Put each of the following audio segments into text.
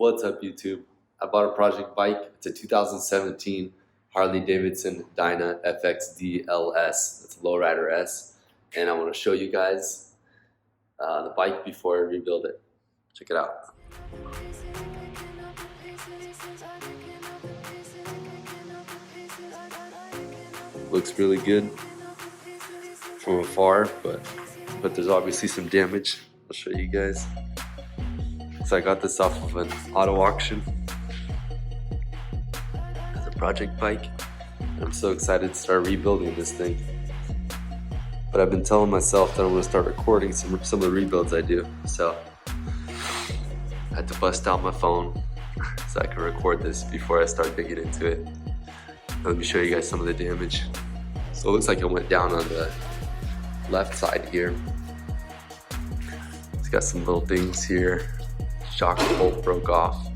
What's up, YouTube? I bought a project bike. It's a 2017 Harley Davidson Dyna FXDLS. It's a lowrider S, and I want to show you guys the bike before I rebuild it. Check it out. Looks really good from afar, but there's obviously some damage. I'll show you guys. So I got this off of an auto auction as a project bike. I'm so excited to start rebuilding this thing. But I've been telling myself that I'm going to start recording some of the rebuilds I do. So I had to bust out my phone so I can record this before I start digging into it. Let me show you guys some of the damage. So it looks like it went down on the left side here. It's got some little things here. Shock bolt broke off.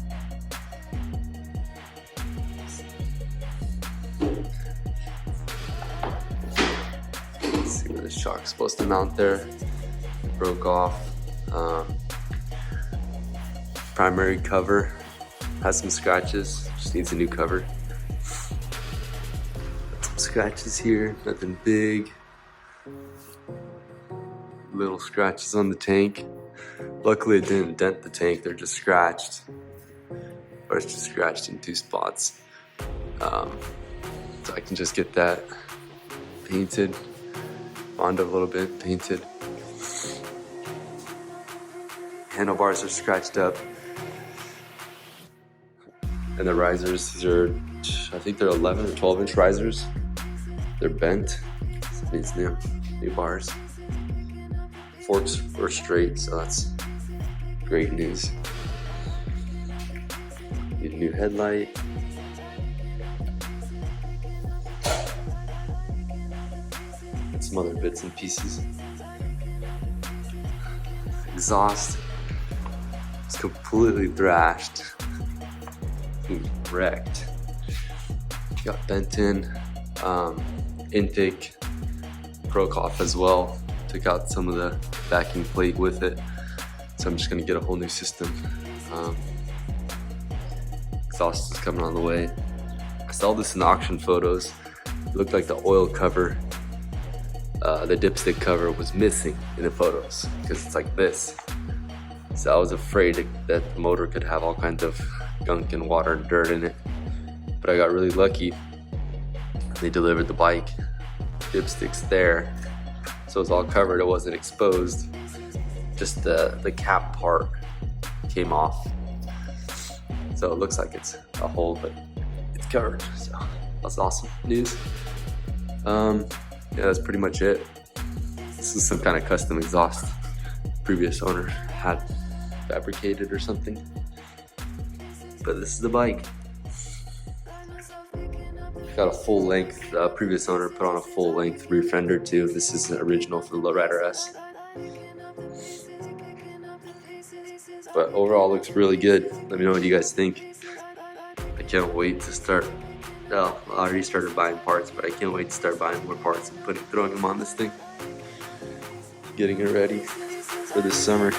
Let's see where the shock's supposed to mount there. It broke off. Primary cover has some scratches. Just needs a new cover. Some scratches here, nothing big. Little scratches on the tank. Luckily it didn't dent the tank, they're just scratched. Or it's just scratched in two spots. So I can just get that painted, bond a little bit, painted. Handlebars are scratched up. And the risers, these are, I think they're 11 or 12 inch risers. They're bent, so these new bars. Forks were straight, so that's great news. Need a new headlight. And some other bits and pieces. Exhaust is completely thrashed. Wrecked. Got bent in. Intake broke off as well. Took out some of the backing plate with it, so I'm just gonna get a whole new system. Exhaust is coming on the way. I saw this in auction photos. It looked like the oil cover, the dipstick cover was missing in the photos because it's like this. So I was afraid that the motor could have all kinds of gunk and water and dirt in it, but I got really lucky. They delivered the bike, dipstick's there. So it's all covered, it wasn't exposed. Just the cap part came off. So it looks like it's a hole, but it's covered. So that's awesome news. Yeah, that's pretty much it. This is some kind of custom exhaust previous owner had fabricated or something. But this is the bike. Got a full length, previous owner put on a full length rear fender too. This is the original for the lowrider S. But overall looks really good. Let me know what you guys think. I can't wait to start, well, I already started buying parts, but I can't wait to start buying more parts and throwing them on this thing. Getting it ready for this summer.